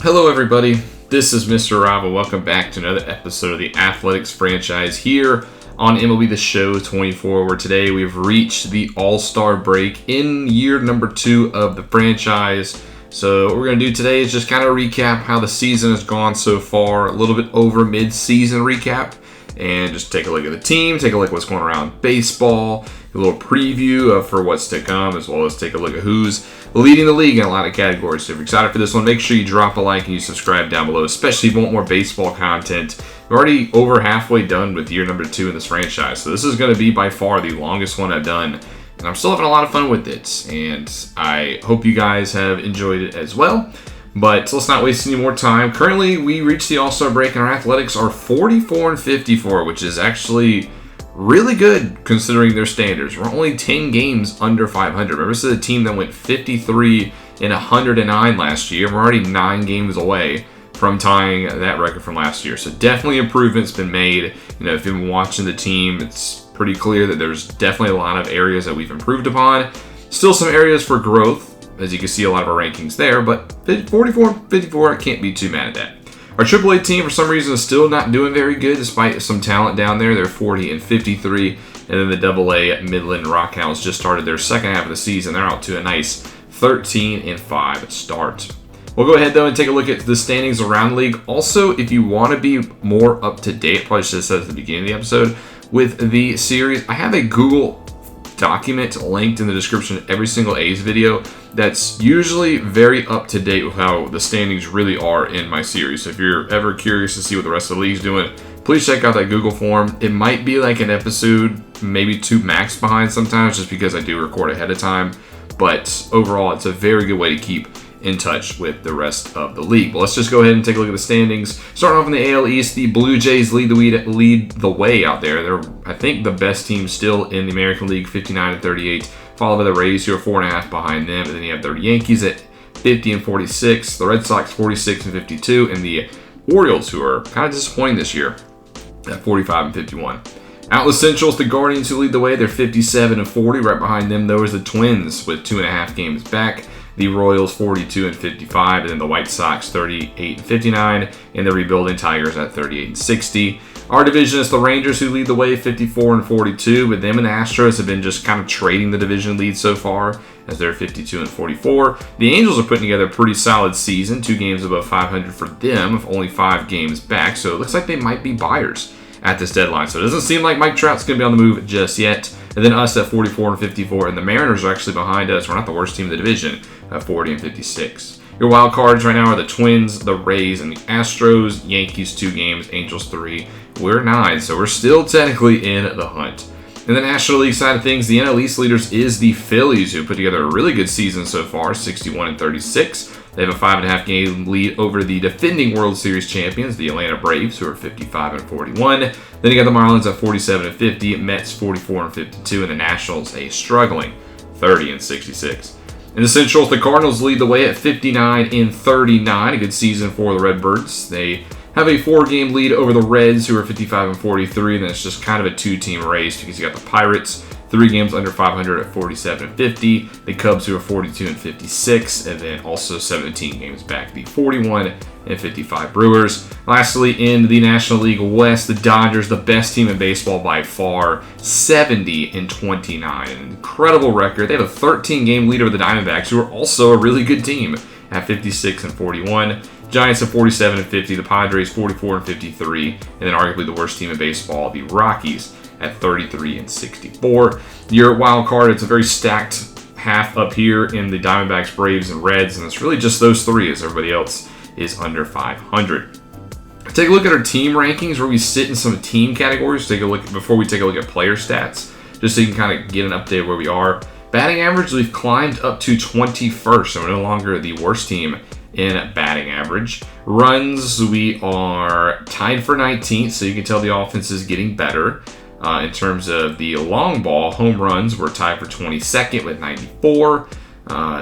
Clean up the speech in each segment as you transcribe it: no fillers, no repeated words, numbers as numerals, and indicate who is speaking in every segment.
Speaker 1: Hello everybody, this is Mr. Rob and welcome back to another episode of the Athletics franchise here on MLB The Show 24, where today we've reached the All-Star break in year number 2 of the franchise. So what we're going to do today is just kind of recap how the season has gone so far, a little bit over mid-season recap, and just take a look at the team, take a look at what's going around in baseball, a little preview for what's to come, as well as take a look at who's leading the league in a lot of categories. So if you're excited for this one, make sure you drop a like and you subscribe down below, especially if you want more baseball content. We're already over halfway done with year number 2 in this franchise, so this is going to be by far the longest one I've done, and I'm still having a lot of fun with it, and I hope you guys have enjoyed it as well. But let's not waste any more time. Currently, we reached the All-Star break, and our Athletics are 44-54, which is actually really good considering their standards. We're only 10 games under 500. Remember, this is a team that went 53-109 last year. We're already 9 games away from tying that record from last year. So definitely improvements been made. You know, if you've been watching the team, it's pretty clear that there's definitely a lot of areas that we've improved upon. Still some areas for growth, as you can see a lot of our rankings there, but 44-54, I can't be too mad at that. Our AAA team, for some reason, is still not doing very good despite some talent down there. They're 40-53, and then the AA Midland Rockhounds just started their second half of the season. They're out to a nice 13-5 start. We'll go ahead, though, and take a look at the standings around the league. Also, if you want to be more up-to-date, probably should have said at the beginning of the episode, with the series, I have a Google document linked in the description of every single A's video that's usually very up-to-date with how the standings really are in my series. So if you're ever curious to see what the rest of the league's doing, please check out that Google form. It might be like an episode, maybe 2 max behind sometimes, just because I do record ahead of time. But overall, it's a very good way to keep in touch with the rest of the league. But let's just go ahead and take a look at the standings. Starting off in the AL East, the Blue Jays lead the way out there. They're, I think, the best team still in the American League, 59-38, followed by the Rays, who are 4.5 behind them. And then you have the Yankees at 50-46, the Red Sox 46-52, and the Orioles, who are kind of disappointing this year, at 45-51. Out in the Central, the Guardians, who lead the way. They're 57-40. Right behind them, though, is the Twins with 2.5 games back. The Royals 42-55, and then the White Sox 38-59, and the rebuilding Tigers at 38-60. Our division is the Rangers, who lead the way 54-42, but them and the Astros have been just kind of trading the division lead so far, as they're 52-44. The Angels are putting together a pretty solid season, 2 games above 500 for them, with only 5 games back, so it looks like they might be buyers at this deadline. So it doesn't seem like Mike Trout's going to be on the move just yet. And then us at 44-54, and the Mariners are actually behind us. We're not the worst team in the division at 40-56. Your wild cards right now are the Twins, the Rays, and the Astros. Yankees 2 games, Angels 3. We're 9, so we're still technically in the hunt. In the National League side of things, the NL East leaders is the Phillies, who put together a really good season so far, 61-36. They have a 5.5 game lead over the defending World Series champions, the Atlanta Braves, who are 55-41. Then you got the Marlins at 47-50, Mets 44-52, and the Nationals a struggling 30-66. In the Central, the Cardinals lead the way at 59-39, a good season for the Redbirds. They have a 4-game lead over the Reds, who are 55-43, and then it's just kind of a 2-team race because you got the Pirates 3 games under 500 at 47-50, the Cubs, who are 42-56, and then also 17 games back, the 41-55 Brewers. Lastly, in the National League West, the Dodgers, the best team in baseball by far, 70-29, an incredible record. They have a 13-game lead over the Diamondbacks, who are also a really good team, at 56-41. Giants at 47-50, the Padres 44-53, and then arguably the worst team in baseball, the Rockies, at 33-64. Your wild card, it's a very stacked half up here in the Diamondbacks, Braves, and Reds, and it's really just those 3 as everybody else is under 500. Take a look at our team rankings where we sit in some team categories. Take a look before we take a look at player stats, just so you can kind of get an update of where we are. Batting average, we've climbed up to 21st, so we're no longer the worst team in batting average. Runs, we are tied for 19th, so you can tell the offense is getting better. In terms of the long ball, home runs, we're tied for 22nd with 94.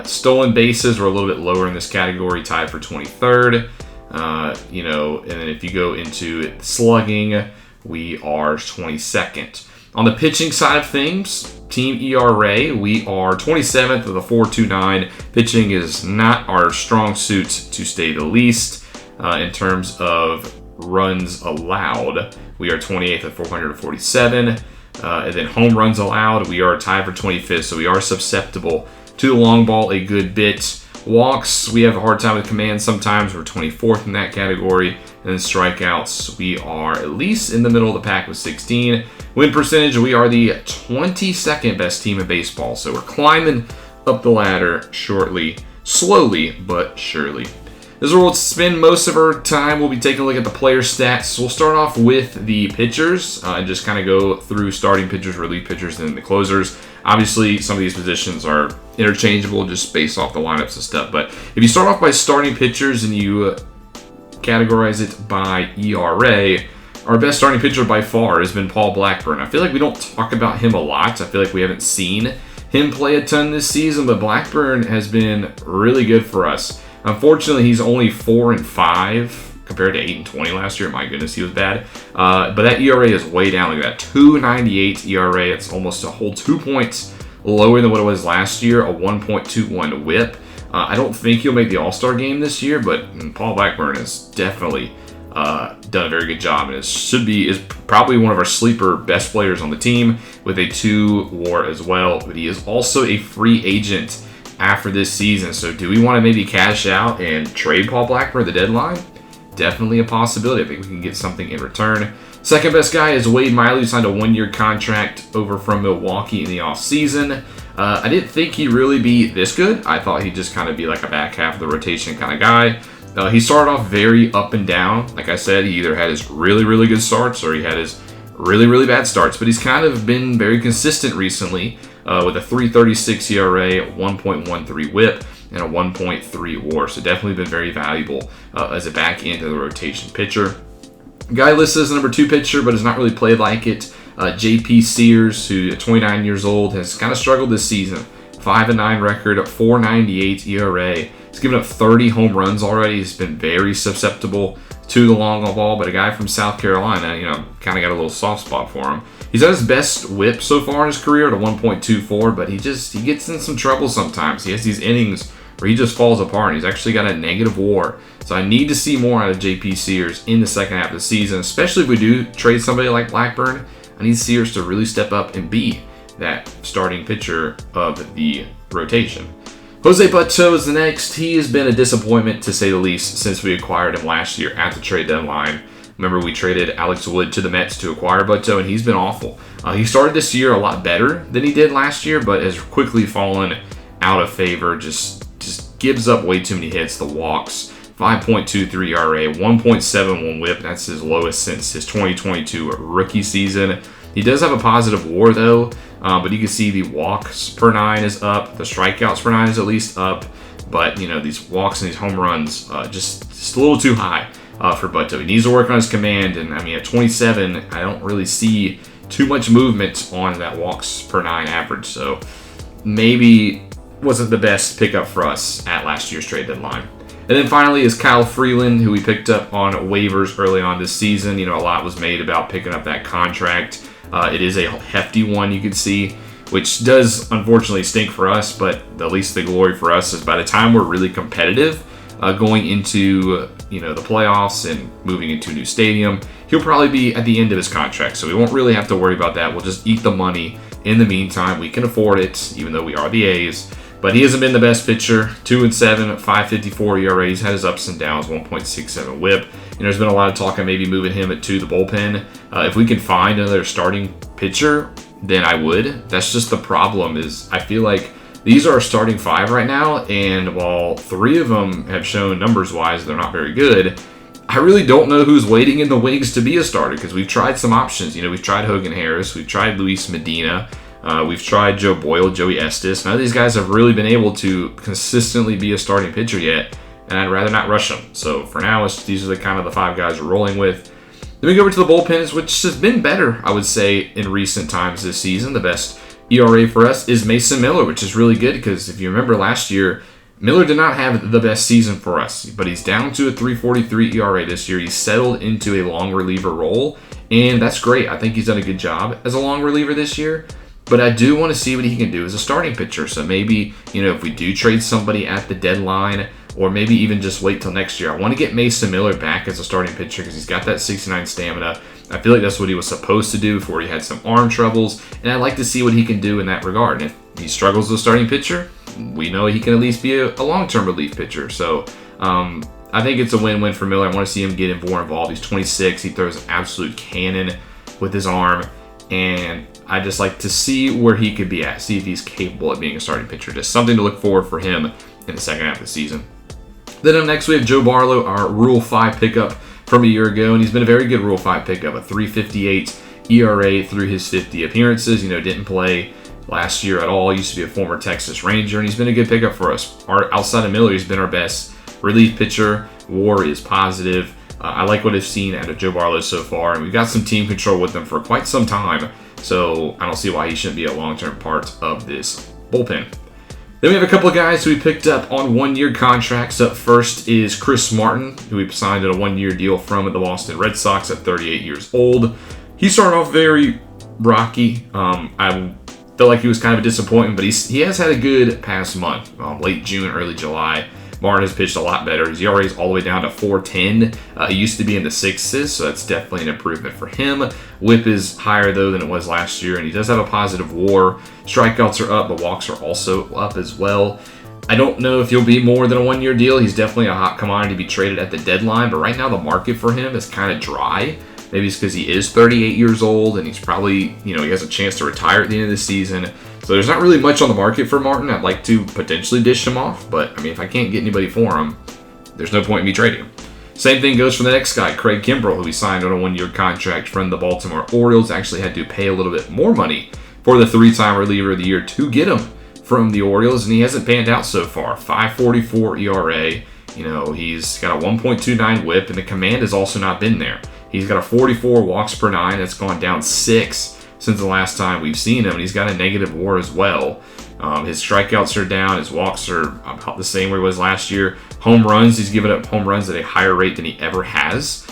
Speaker 1: Stolen bases, we're a little bit lower in this category, tied for 23rd. And then if you go into slugging, we are 22nd. On the pitching side of things, team ERA, we are 27th with a 4.29. Pitching is not our strong suit, to say the least. In terms of runs allowed, we are 28th at 447. And then home runs allowed, we are tied for 25th, so we are susceptible to the long ball a good bit. Walks, we have a hard time with command sometimes. We're 24th in that category. And then strikeouts, we are at least in the middle of the pack with 16. Win percentage, we are the 22nd best team in baseball. So we're climbing up the ladder slowly but surely. This is where we'll spend most of our time. We'll be taking a look at the player stats. We'll start off with the pitchers and just kind of go through starting pitchers, relief pitchers, and then the closers. Obviously, some of these positions are interchangeable just based off the lineups and stuff. But if you start off by starting pitchers and you categorize it by ERA, our best starting pitcher by far has been Paul Blackburn. I feel like we don't talk about him a lot. I feel like we haven't seen him play a ton this season, but Blackburn has been really good for us. Unfortunately, he's only 4-5 compared to 8-20 last year. My goodness, he was bad. But that ERA is way down. Look at that, 2.98 ERA. It's almost a whole 2 points lower than what it was last year. A 1.21 WHIP. I don't think he'll make the All-Star game this year, but Paul Blackburn has definitely done a very good job, and is probably one of our sleeper best players on the team with a 2 WAR as well. But he is also a free agent after this season. So do we want to maybe cash out and trade Paul Blackburn at the deadline? Definitely a possibility. I think we can get something in return. Second best guy is Wade Miley, who signed a 1-year contract over from Milwaukee in the offseason. I didn't think he'd really be this good. I thought he'd just kind of be like a back half of the rotation kind of guy. He started off very up and down. Like I said, he either had his really, really good starts or he had his really, really bad starts. But he's kind of been very consistent recently with a 3.36 ERA, 1.13 WHIP, and a 1.3 WAR. So definitely been very valuable as a back end of the rotation pitcher. Guy listed as the number 2 pitcher, but has not really played like it. J.P. Sears, who at 29 years old, has kind of struggled this season. 5-9 record, 4.98 ERA. He's given up 30 home runs already. He's been very susceptible to the long ball, but a guy from South Carolina, kind of got a little soft spot for him. He's at his best whip so far in his career at a 1.24, but he gets in some trouble sometimes. He has these innings where he just falls apart. He's actually got a negative WAR. So I need to see more out of J.P. Sears in the second half of the season, especially if we do trade somebody like Blackburn. I need Sears to really step up and be that starting pitcher of the rotation. Jose Butto is the next. He has been a disappointment, to say the least, since we acquired him last year at the trade deadline. Remember, we traded Alex Wood to the Mets to acquire Butto, and he's been awful. He started this year a lot better than he did last year, but has quickly fallen out of favor. Just gives up way too many hits. The walks, 5.23 ERA, 1.71 WHIP. That's his lowest since his 2022 rookie season. He does have a positive WAR though, but you can see the walks per 9 is up. The strikeouts per 9 is at least up, but these walks and these home runs just a little too high for Butto. He needs to work on his command, and at 27, I don't really see too much movement on that walks per 9 average. So maybe wasn't the best pickup for us at last year's trade deadline. And then finally is Kyle Freeland, who we picked up on waivers early on this season. A lot was made about picking up that contract. It is a hefty one, you can see, which does unfortunately stink for us, but at least the glory for us is by the time we're really competitive going into the playoffs and moving into a new stadium, he'll probably be at the end of his contract, so we won't really have to worry about that. We'll just eat the money. In the meantime, we can afford it, even though we are the A's. But he hasn't been the best pitcher. 2-7, 5.54 ERA. He's had his ups and downs. 1.67 WHIP. There's been a lot of talk on maybe moving him to the bullpen. If we can find another starting pitcher, then I would. That's just the problem. Is I feel like these are our starting 5 right now, and while 3 of them have shown numbers-wise they're not very good, I really don't know who's waiting in the wings to be a starter, because we've tried some options. We've tried Hogan Harris, we've tried Luis Medina, we've tried Joe Boyle, Joey Estes. None of these guys have really been able to consistently be a starting pitcher yet, and I'd rather not rush them. So for now, these are the 5 guys we're rolling with. Then we go over to the bullpens, which has been better, I would say, in recent times this season. The best ERA for us is Mason Miller, which is really good because if you remember last year, Miller did not have the best season for us, but he's down to a 3.43 ERA this year. He's settled into a long reliever role, and that's great. I think he's done a good job as a long reliever this year. But I do want to see what he can do as a starting pitcher. So maybe, if we do trade somebody at the deadline, or maybe even just wait till next year. I want to get Mason Miller back as a starting pitcher because he's got that 69 stamina. I feel like that's what he was supposed to do before he had some arm troubles, and I'd like to see what he can do in that regard. And if he struggles as a starting pitcher, we know he can at least be a long-term relief pitcher. So I think it's a win-win for Miller. I want to see him get more involved. He's 26. He throws an absolute cannon with his arm, and I just like to see where he could be at, see if he's capable of being a starting pitcher. Just something to look forward for him in the second half of the season. Then up next, we have Joe Barlow, our Rule 5 pickup from a year ago, and he's been a very good Rule 5 pickup, a 3.58 ERA through his 50 appearances. Didn't play last year at all. He used to be a former Texas Ranger, and he's been a good pickup for us. Outside of Miller, he's been our best relief pitcher. WAR is positive. I like what I've seen out of Joe Barlow so far, and we've got some team control with him for quite some time, so I don't see why he shouldn't be a long-term part of this bullpen. Then we have a couple of guys who we picked up on one-year contracts. Up first is Chris Martin, who we signed a one-year deal from the Boston Red Sox at 38 years old. He started off very rocky. I felt like he was kind of a disappointment, but he has had a good past month. Late June, early July. Martin has pitched a lot better. His ERA is all the way down to 4.10. He used to be in the sixes, so that's definitely an improvement for him. WHIP is higher, though, than it was last year, and he does have a positive WAR. Strikeouts are up, but walks are also up as well. I don't know if he'll be more than a one-year deal. He's definitely a hot commodity to be traded at the deadline, but right now the market for him is kind of dry. Maybe it's because he is 38 years old, and he's probably, he has a chance to retire at the end of the season. So there's not really much on the market for Martin. I'd like to potentially dish him off, but if I can't get anybody for him, there's no point in me trading him. Same thing goes for the next guy, Craig Kimbrell, who we signed on a one-year contract from the Baltimore Orioles. Actually had to pay a little bit more money for the three-time reliever of the year to get him from the Orioles, and he hasn't panned out so far. 5.44 ERA. He's got a 1.29 WHIP, and the command has also not been there. He's got a 44 walks per nine. That's gone down 6 since the last time we've seen him, and he's got a negative WAR as well. His strikeouts are down. His walks are about the same where he was last year. Home runs, he's given up home runs at a higher rate than he ever has.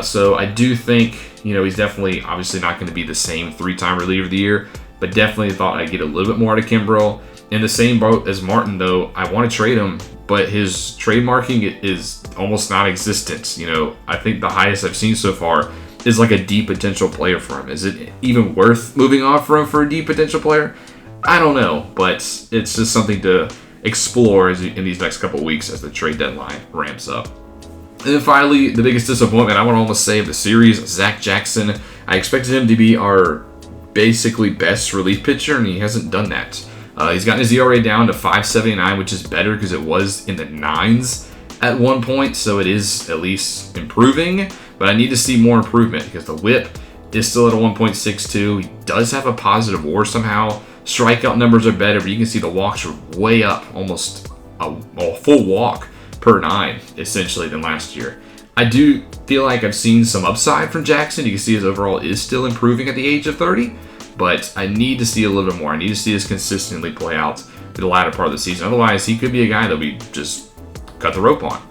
Speaker 1: So I do think, he's definitely obviously not going to be the same three-time reliever of the year, but definitely thought I'd get a little bit more out of Kimbrell. In the same boat as Martin, though, I want to trade him, but his trademarking is almost non-existent. I think the highest I've seen so far is like a D potential player for him. Is it even worth moving on for him for a D potential player? I don't know, but it's just something to explore in these next couple of weeks as the trade deadline ramps up. And then finally, the biggest disappointment I want to almost say of the series, Zach Jackson. I expected him to be our basically best relief pitcher, and he hasn't done that. He's gotten his ERA down to 5.79, which is better because it was in the 9s at one point, so it is at least improving. But I need to see more improvement because the WHIP is still at a 1.62. He does have a positive WAR somehow. Strikeout numbers are better, but you can see the walks are way up, almost a full walk per 9, essentially, than last year. I do feel like I've seen some upside from Jackson. You can see his overall is still improving at the age of 30, but I need to see a little bit more. I need to see this consistently play out for the latter part of the season. Otherwise, he could be a guy that we just cut the rope on.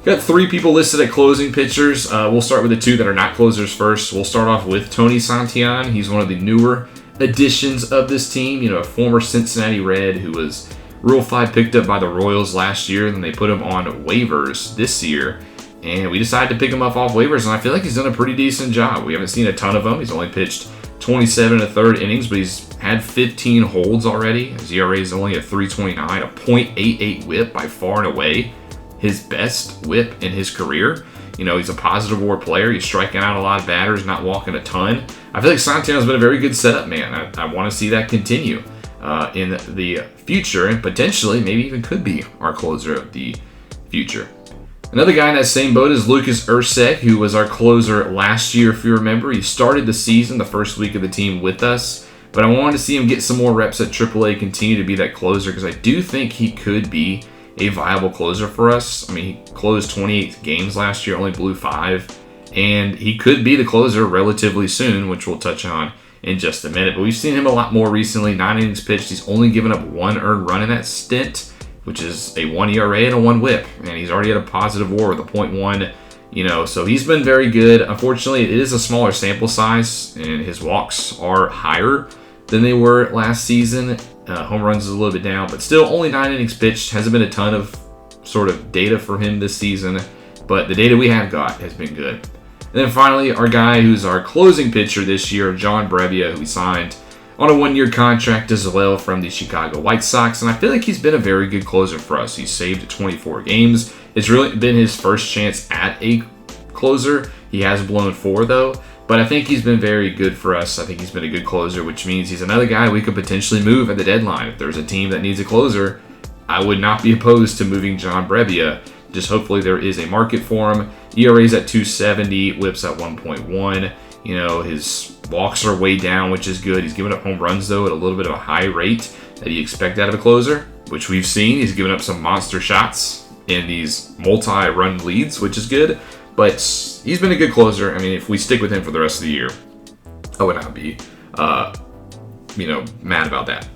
Speaker 1: Got 3 people listed at closing pitchers. We'll start with the 2 that are not closers first. We'll start off with Tony Santillan. He's one of the newer additions of this team. A former Cincinnati Red who was Rule 5 picked up by the Royals last year. Then they put him on waivers this year. And we decided to pick him up off waivers, and I feel like he's done a pretty decent job. We haven't seen a ton of him. He's only pitched 27 1/3 innings, but he's had 15 holds already. His ERA is only a 3.29, a .88 WHIP, by far and away his best WHIP in his career. He's a positive WAR player. He's striking out a lot of batters, not walking a ton. I feel like Santillan's been a very good setup man. I want to see that continue in the future, and potentially maybe even could be our closer of the future. Another guy in that same boat is Lucas Erceg, who was our closer last year, if you remember. He started the season, the first week of the team with us, but I wanted to see him get some more reps at AAA, continue to be that closer, because I do think he could be a viable closer for us. He closed 28 games last year, only blew 5, and he could be the closer relatively soon, which we'll touch on in just a minute. But we've seen him a lot more recently. 9 innings pitched. He's only given up 1 earned run in that stint, which is a 1 ERA and a 1 WHIP, and he's already at a positive WAR with a .1. So he's been very good. Unfortunately, it is a smaller sample size, and his walks are higher. than they were last season. Home runs is a little bit down, but still only 9 innings pitched. Hasn't been a ton of sort of data for him this season, but the data we have got has been good. And then finally, our guy who's our closing pitcher this year, John Brebbia, who we signed on a 1-year contract as well from the Chicago White Sox, and I feel like he's been a very good closer for us. He's saved 24 games. It's really been his first chance at a closer. He has blown 4 though, but I think he's been very good for us. I think he's been a good closer, which means he's another guy we could potentially move at the deadline. If there's a team that needs a closer, I would not be opposed to moving John Brebbia. Just hopefully there is a market for him. ERA's at 2.70, whips at 1.1. You know, his walks are way down, which is good. He's giving up home runs, though, at a little bit of a high rate that you expect out of a closer, which we've seen. He's given up some monster shots in these multi-run leads, which is good. But he's been a good closer. I mean, if we stick with him for the rest of the year, I would not be, mad about that.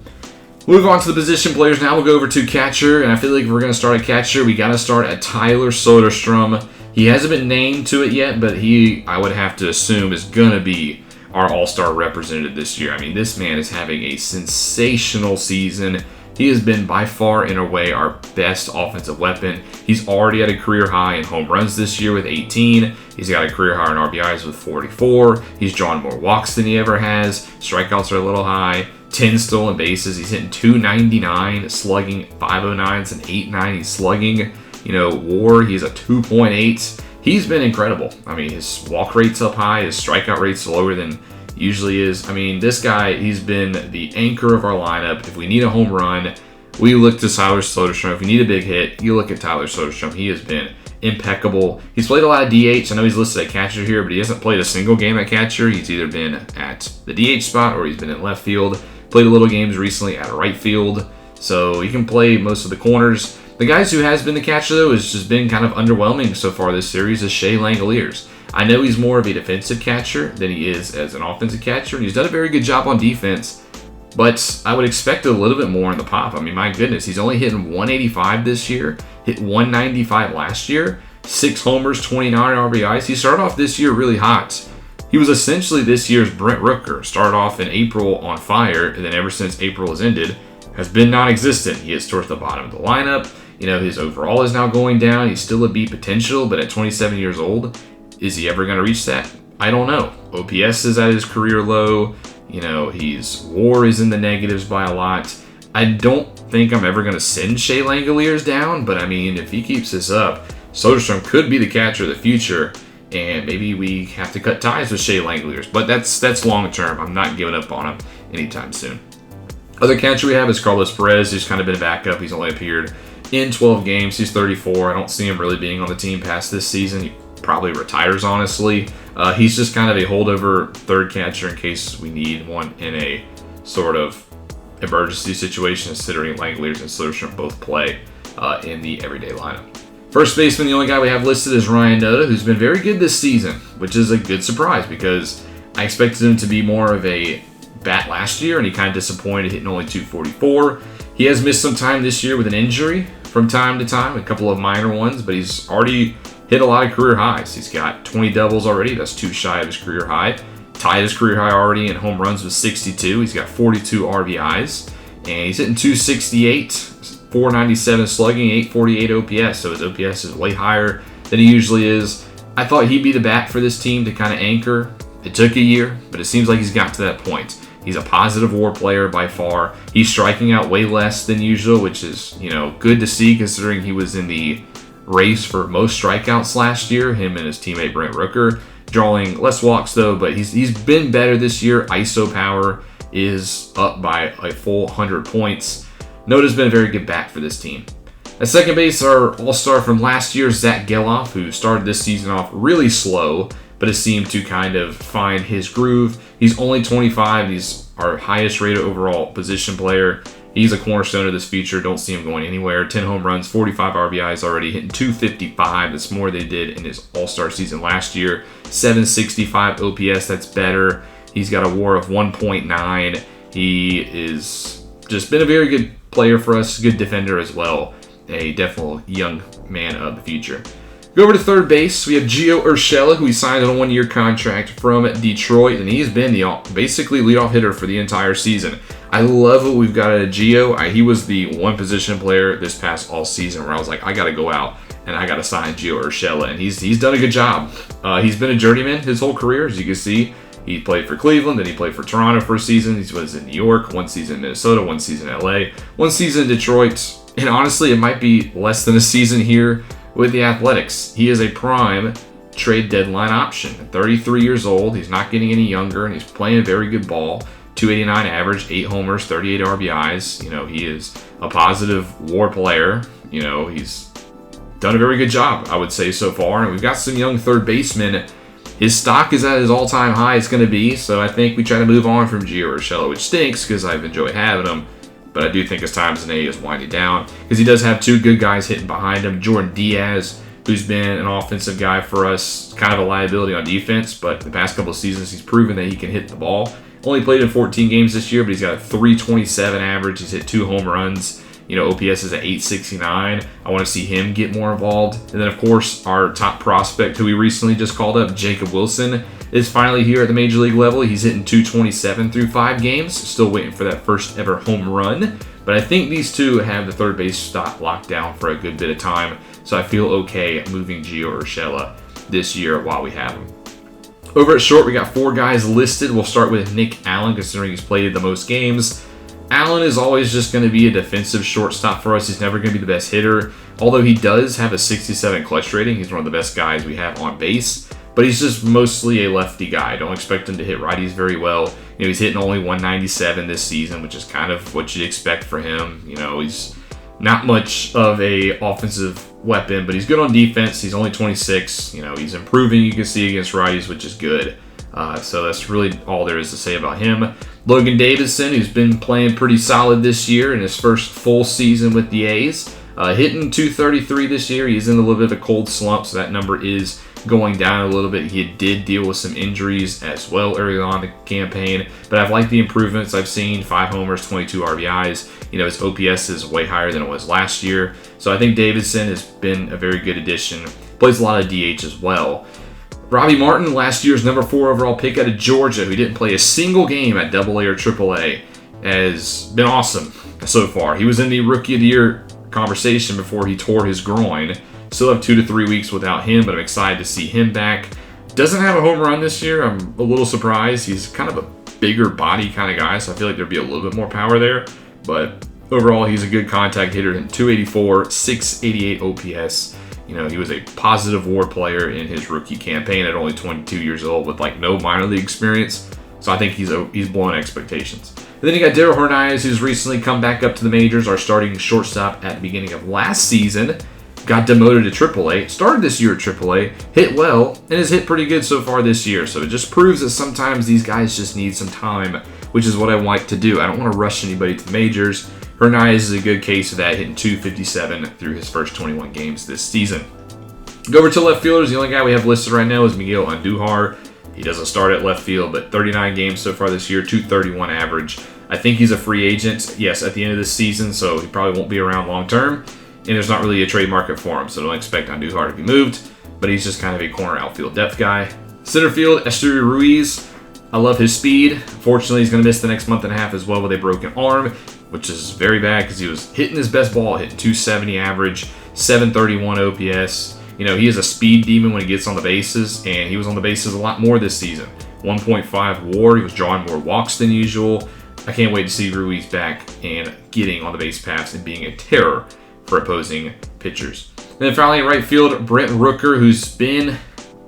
Speaker 1: Move on to the position players now. We'll go over to catcher, and I feel like if we're going to start a catcher, we got to start at Tyler Soderstrom. He hasn't been named to it yet, but I would have to assume, is going to be our all-star representative this year. I mean, this man is having a sensational season. He has been by far and away our best offensive weapon. He's already at a career high in home runs this year with 18. He's got a career high in RBIs with 44. He's drawn more walks than he ever has. Strikeouts are a little high. 10 stolen bases. He's hitting 299, slugging 509s and 890. He's slugging, WAR. He's a 2.8. He's been incredible. I mean, his walk rate's up high. His strikeout rate's lower than usually is. I mean, this guy, he's been the anchor of our lineup. If we need a home run, we look to Tyler Soderstrom. If we need a big hit, you look at Tyler Soderstrom. He has been impeccable. He's played a lot of DH. I know he's listed at catcher here, but he hasn't played a single game at catcher. He's either been at the DH spot or he's been in left field. Played a little games recently at right field, so he can play most of the corners. The guys who has been the catcher, though, has just been kind of underwhelming so far this series is Shea Langoliers. I know he's more of a defensive catcher than he is as an offensive catcher, and he's done a very good job on defense, but I would expect a little bit more in the pop. I mean, my goodness, he's only hitting 185 this year, hit 195 last year, 6 homers, 29 RBIs. He started off this year really hot. He was essentially this year's Brent Rooker. Started off in April on fire, and then ever since April has ended, has been non-existent. He is towards the bottom of the lineup. His overall is now going down. He's still a B potential, but at 27 years old, is he ever going to reach that? I don't know. OPS is at his career low. His WAR is in the negatives by a lot. I don't think I'm ever going to send Shea Langoliers down, but I mean, if he keeps this up, Soderstrom could be the catcher of the future. And maybe we have to cut ties with Shea Langoliers. But that's long term. I'm not giving up on him anytime soon. Other catcher we have is Carlos Perez, who's kind of been a backup. He's only appeared in 12 games. He's 34. I don't see him really being on the team past this season. He probably retires, honestly. He's just kind of a holdover third catcher in case we need one in a sort of emergency situation, considering Langoliers and Soderstrom both play in the everyday lineup. First baseman, the only guy we have listed is Ryan Noda, who's been very good this season, which is a good surprise because I expected him to be more of a bat last year, and he kind of disappointed, hitting only 244. He has missed some time this year with an injury from time to time, a couple of minor ones, but he's already hit a lot of career highs. He's got 20 doubles already. That's 2 shy of his career high. Tied his career high already in home runs with 62. He's got 42 RBIs, and he's hitting 268. 497 slugging, 848 OPS, so his OPS is way higher than he usually is. I thought he'd be the bat for this team to kind of anchor. It took a year, but it seems like he's got to that point. He's a positive WAR player by far. He's striking out way less than usual, which is, good to see considering he was in the race for most strikeouts last year, him and his teammate Brent Rooker. Drawing less walks though, but he's been better this year. ISO power is up by a full 100 points. Noda's been a very good bat for this team. At second base, our all-star from last year, Zach Geloff, who started this season off really slow, but has seemed to kind of find his groove. He's only 25. He's our highest rated overall position player. He's a cornerstone of this future. Don't see him going anywhere. 10 home runs, 45 RBIs already, hitting 255. That's more they did in his all-star season last year. 765 OPS, that's better. He's got a WAR of 1.9. He is just been a very good player for us, good defender as well. A definite young man of the future. Go over to third base. We have Gio Urshela, who he signed on a 1-year contract from Detroit, and he's been the basically leadoff hitter for the entire season. I love what we've got out of Gio. He was the one position player this past all season where I was like, I got to go out and I got to sign Gio Urshela, and he's done a good job. He's been a journeyman his whole career, as you can see. He played for Cleveland, then he played for Toronto for a season. He was in New York, 1 season in Minnesota, 1 season in LA, 1 season in Detroit, and honestly, it might be less than a season here with the Athletics. He is a prime trade deadline option. 33 years old, he's not getting any younger, and he's playing very good ball. 289 average, 8 homers, 38 RBIs. He is a positive WAR player. He's done a very good job, I would say, so far. And we've got some young third basemen. His stock is at his all-time high it's going to be, so I think we try to move on from Gio Urshela, which stinks because I've enjoyed having him. But I do think his time as an A is winding down because he does have 2 good guys hitting behind him. Jordan Diaz, who's been an offensive guy for us, kind of a liability on defense, but the past couple of seasons he's proven that he can hit the ball. Only played in 14 games this year, but he's got a 327 average. He's hit 2 home runs. OPS is at 869. I want to see him get more involved. And then, of course, our top prospect, who we recently just called up, Jacob Wilson, is finally here at the Major League level. He's hitting 227 through 5 games. Still waiting for that first ever home run. But I think these two have the third base spot locked down for a good bit of time. So I feel okay moving Gio Urshela this year while we have him. Over at short, we got 4 guys listed. We'll start with Nick Allen, considering he's played the most games. Allen is always just going to be a defensive shortstop for us. He's never going to be the best hitter, although he does have a 67 clutch rating. He's one of the best guys we have on base, but he's just mostly a lefty guy. Don't expect him to hit righties very well. He's hitting only 197 this season, which is kind of what you'd expect for him. He's not much of a offensive weapon, but he's good on defense. He's only 26. He's improving, you can see, against righties, which is good. So that's really all there is to say about him. Logan Davidson, who's been playing pretty solid this year in his first full season with the A's. Hitting 233 this year. He's in a little bit of a cold slump, so that number is going down a little bit. He did deal with some injuries as well early on in the campaign, but I've liked the improvements I've seen. 5 homers, 22 RBIs. His OPS is way higher than it was last year. So I think Davidson has been a very good addition. Plays a lot of DH as well. Robbie Martin, last year's number 4 overall pick out of Georgia, who didn't play a single game at AA or AAA, has been awesome so far. He was in the Rookie of the Year conversation before he tore his groin. Still have 2 to 3 weeks without him, but I'm excited to see him back. Doesn't have a home run this year. I'm a little surprised. He's kind of a bigger body kind of guy, so I feel like there'd be a little bit more power there. But overall, he's a good contact hitter in 284, 688 OPS. He was a positive WAR player in his rookie campaign at only 22 years old with no minor league experience. So I think he's blowing expectations. And then you got Darell Hernandez, who's recently come back up to the majors, our starting shortstop at the beginning of last season. Got demoted to AAA, started this year at AAA, hit well, and has hit pretty good so far this year. So it just proves that sometimes these guys just need some time, which is what I like to do. I don't want to rush anybody to the majors. Hernandez is a good case of that, hitting 257 through his first 21 games this season. Go over to left fielders. The only guy we have listed right now is Miguel Andujar. He doesn't start at left field, but 39 games so far this year, 231 average. I think he's a free agent, yes, at the end of this season, so he probably won't be around long term. And there's not really a trade market for him, so don't expect Andujar to be moved. But he's just kind of a corner outfield depth guy. Center field, Esteury Ruiz. I love his speed. Fortunately, he's going to miss the next month and a half as well with a broken arm, which is very bad because he was hitting his best ball, hitting 270 average, 731 OPS. He is a speed demon when he gets on the bases, and he was on the bases a lot more this season. 1.5 WAR. He was drawing more walks than usual. I can't wait to see Ruiz back and getting on the base paths and being a terror for opposing pitchers. And then finally, in right field, Brent Rooker, who's been,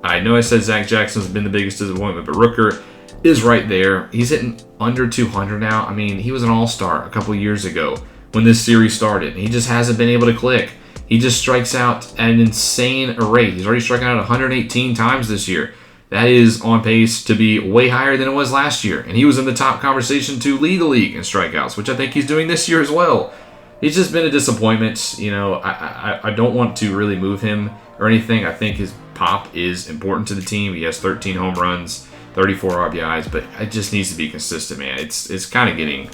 Speaker 1: I know I said Zach Jackson's been the biggest disappointment, but Rooker is right there. He's hitting under 200 now. He was an all-star a couple years ago when this series started. He just hasn't been able to click. He just strikes out at an insane rate. He's already striking out 118 times this year. That is on pace to be way higher than it was last year. And he was in the top conversation to lead the league in strikeouts, which I think he's doing this year as well. He's just been a disappointment. I don't want to really move him or anything. I think his pop is important to the team. He has 13 home runs, 34 RBIs, but it just needs to be consistent, man. It's kind of getting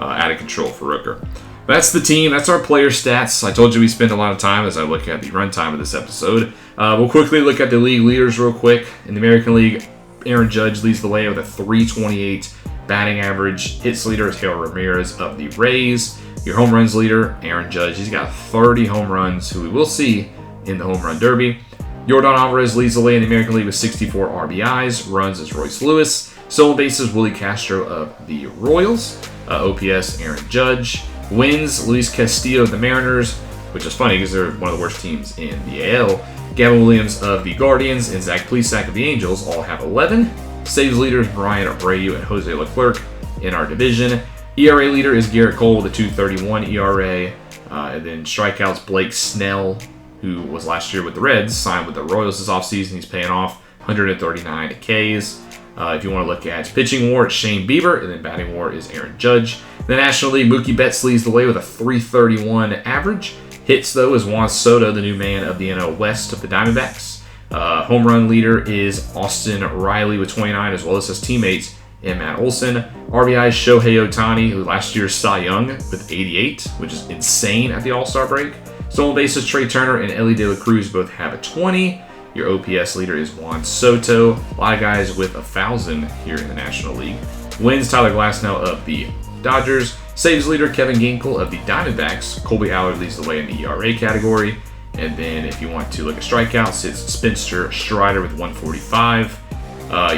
Speaker 1: out of control for Rooker. That's the team. That's our player stats. I told you we spend a lot of time as I look at the runtime of this episode. We'll quickly look at the league leaders real quick. In the American League, Aaron Judge leads the way with a .328 batting average. Hits leader is Harold Ramirez of the Rays. Your home runs leader, Aaron Judge. He's got 30 home runs, who we will see in the Home Run Derby. Yordan Alvarez leads the way in the American League with 64 RBIs. Runs is Royce Lewis. Stolen bases, Willie Castro of the Royals. OPS, Aaron Judge. Wins, Luis Castillo of the Mariners, which is funny because they're one of the worst teams in the AL. Gavin Williams of the Guardians and Zach Plesac of the Angels all have 11. Saves leaders, Brian Abreu and Jose Leclerc in our division. ERA leader is Garrett Cole with a .231 ERA. And then strikeouts, Blake Snell, who was last year with the Reds, signed with the Royals this offseason. He's paying off 139 Ks. If you want to look at pitching WAR, it's Shane Bieber, and then batting WAR is Aaron Judge. The National League, Mookie Betts leads the way with a .331 average. Hits, though, is Juan Soto, the new man of the NL West of the Diamondbacks. Home run leader is Austin Riley with 29, as well as his teammates and Matt Olson. RBI is Shohei Ohtani, who last year Cy Young with 88, which is insane at the All-Star break. Stolen bases, Trey Turner and Ellie De La Cruz both have a 20. Your OPS leader is Juan Soto. A lot of guys with 1,000 here in the National League. Wins, Tyler Glasnow of the Dodgers. Saves leader, Kevin Ginkel of the Diamondbacks. Colby Allard leads the way in the ERA category. And then if you want to look at strikeouts, it's Spencer Strider with 145.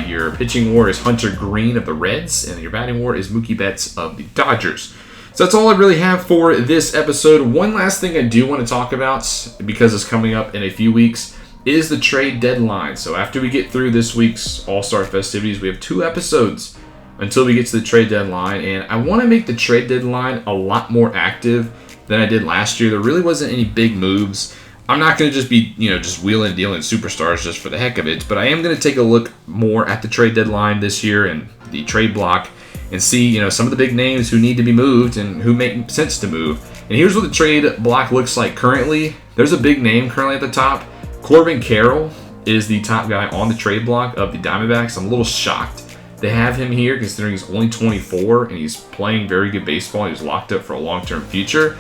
Speaker 1: Your pitching WAR is Hunter Green of the Reds. And your batting WAR is Mookie Betts of the Dodgers. So that's all I really have for this episode. One last thing I do want to talk about, because it's coming up in a few weeks, is the trade deadline. So after we get through this week's All-Star festivities, we have 2 episodes until we get to the trade deadline. And I want to make the trade deadline a lot more active than I did last year. There really wasn't any big moves. I'm not going to just be, just wheeling and dealing superstars just for the heck of it. But I am going to take a look more at the trade deadline this year and the trade block and see, some of the big names who need to be moved and who make sense to move. And here's what the trade block looks like currently. There's a big name currently at the top. Corbin Carroll is the top guy on the trade block of the Diamondbacks. I'm a little shocked they have him here considering he's only 24 and he's playing very good baseball. He was locked up for a long-term future.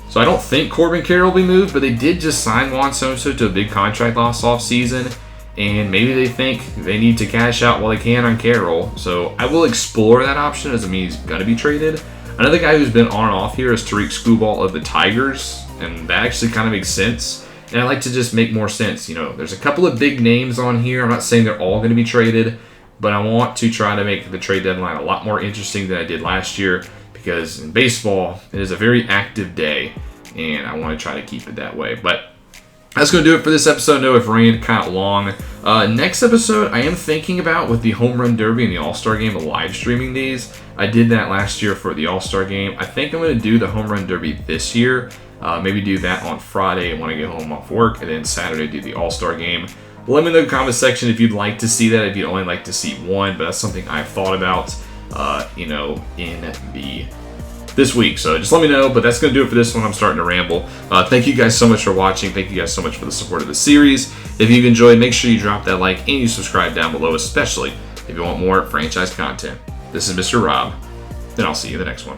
Speaker 1: So I don't think Corbin Carroll will be moved, but they did just sign Juan Soto to a big contract last offseason, and maybe they think they need to cash out while they can on Carroll. So I will explore that option. Doesn't mean he's going to be traded. Another guy who's been on and off here is Tariq Skubal of the Tigers, and that actually kind of makes sense. And I like to just make more sense. There's a couple of big names on here. I'm not saying they're all going to be traded, but I want to try to make the trade deadline a lot more interesting than I did last year, because in baseball, it is a very active day, and I want to try to keep it that way. But that's going to do it for this episode. I know it ran kind of long. Next episode, I am thinking about with the Home Run Derby and the All-Star Game, live streaming these. I did that last year for the All-Star Game. I think I'm going to do the Home Run Derby this year. Maybe do that on Friday when I get home off work, and then Saturday do the All-Star Game. Let me know in the comment section if you'd like to see that, if you'd only like to see one, but that's something I've thought about, in this week. So just let me know, but that's going to do it for this one. I'm starting to ramble. Thank you guys so much for watching. Thank you guys so much for the support of the series. If you've enjoyed, make sure you drop that like and you subscribe down below, especially if you want more franchise content. This is Mr. Rob, and I'll see you in the next one.